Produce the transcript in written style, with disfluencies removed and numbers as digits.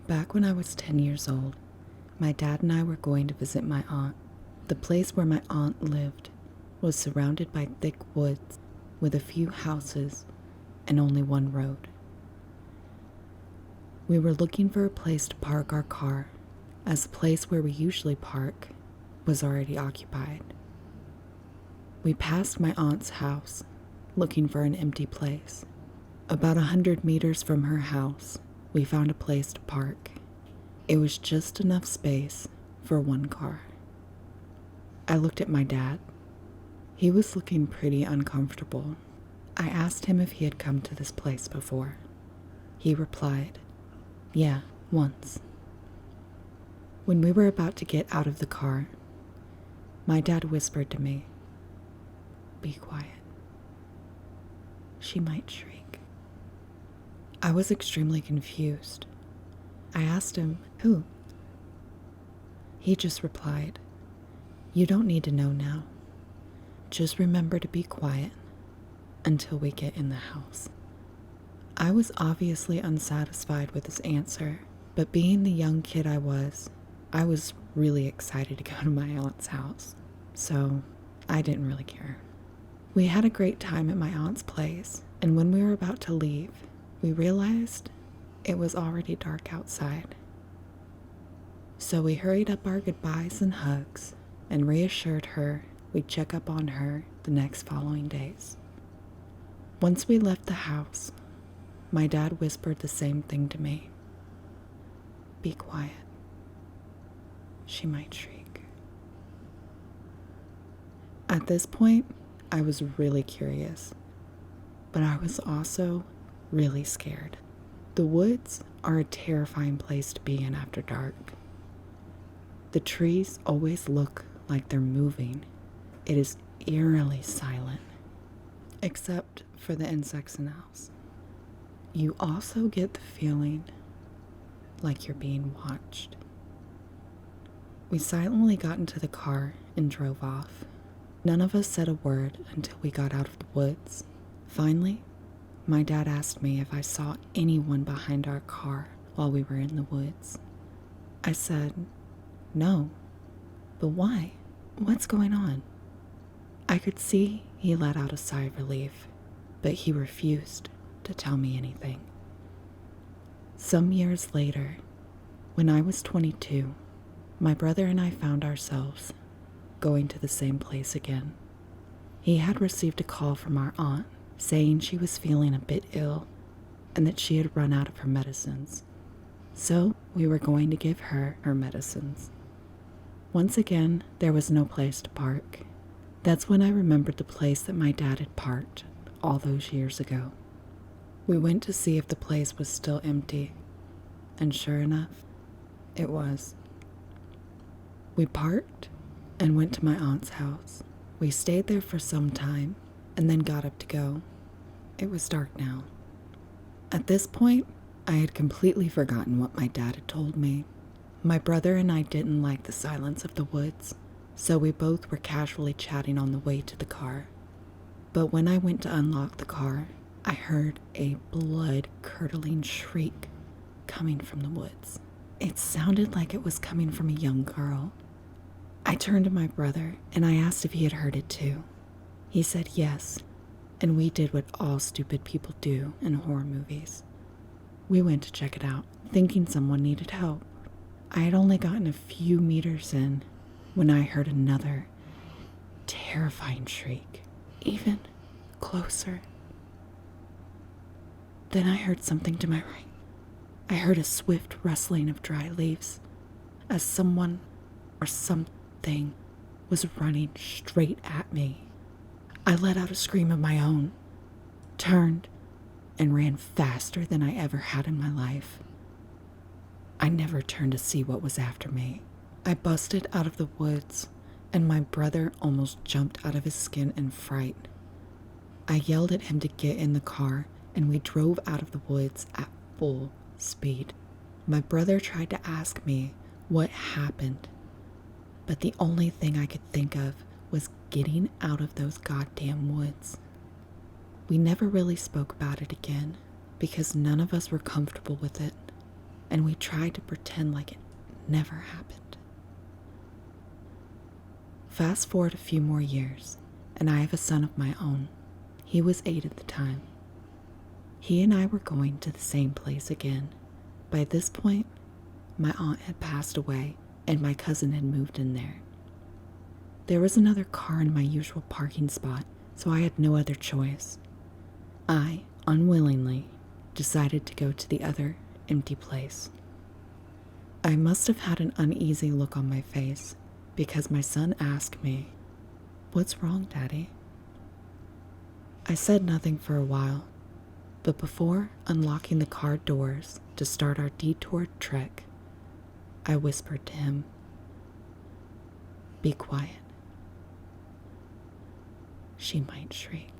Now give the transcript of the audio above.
Back when I was 10 years old, my dad and I were going to visit my aunt. The place where my aunt lived was surrounded by thick woods with a few houses and only one road. We were looking for a place to park our car, as the place where we usually park was already occupied. We passed my aunt's house, looking for an empty place. About 100 meters from her house, we found a place to park. It was just enough space for one car. I looked at my dad. He was looking pretty uncomfortable. I asked him if he had come to this place before. He replied, "Yeah, once." When we were about to get out of the car, my dad whispered to me, "Be quiet. She might shriek." I was extremely confused. I asked him, "Who?" He just replied, "You don't need to know now. Just remember to be quiet until we get in the house." I was obviously unsatisfied with his answer, but being the young kid I was really excited to go to my aunt's house, so I didn't really care. We had a great time at my aunt's place, and when we were about to leave, we realized it was already dark outside. So we hurried up our goodbyes and hugs and reassured her we'd check up on her the next following days. Once we left the house, my dad whispered the same thing to me. "Be quiet. She might shriek." At this point, I was really curious, but I was also really scared. The woods are a terrifying place to be in after dark. The trees always look like they're moving. It is eerily silent, except for the insects in the house. You also get the feeling like you're being watched. We silently got into the car and drove off. None of us said a word until we got out of the woods. Finally, my dad asked me if I saw anyone behind our car while we were in the woods. I said, "No, but why? What's going on?" I could see he let out a sigh of relief, but he refused to tell me anything. Some years later, when I was 22, my brother and I found ourselves going to the same place again. He had received a call from our aunt saying she was feeling a bit ill and that she had run out of her medicines. So we were going to give her medicines. Once again, there was no place to park. That's when I remembered the place that my dad had parked all those years ago. We went to see if the place was still empty, and sure enough, it was. We parked and went to my aunt's house. We stayed there for some time and then got up to go. It was dark now. At this point, I had completely forgotten what my dad had told me. My brother and I didn't like the silence of the woods, so we both were casually chatting on the way to the car. But when I went to unlock the car, I heard a blood-curdling shriek coming from the woods. It sounded like it was coming from a young girl. I turned to my brother and I asked if he had heard it too. He said yes, and we did what all stupid people do in horror movies. We went to check it out, thinking someone needed help. I had only gotten a few meters in when I heard another terrifying shriek, even closer. Then I heard something to my right. I heard a swift rustling of dry leaves as someone or something was running straight at me. I let out a scream of my own, turned, and ran faster than I ever had in my life. I never turned to see what was after me. I busted out of the woods, and my brother almost jumped out of his skin in fright. I yelled at him to get in the car, and we drove out of the woods at full speed. My brother tried to ask me what happened, but the only thing I could think of was getting out of those goddamn woods. We never really spoke about it again because none of us were comfortable with it. and we tried to pretend like it never happened. Fast forward a few more years, and I have a son of my own. He was 8 at the time. He and I were going to the same place again. By this point, my aunt had passed away, and my cousin had moved in there. There was another car in my usual parking spot, so I had no other choice. I, unwillingly, decided to go to the other empty place. I must have had an uneasy look on my face because my son asked me, "What's wrong, Daddy?" I said nothing for a while, but before unlocking the car doors to start our detoured trek, I whispered to him, "Be quiet. She might shriek."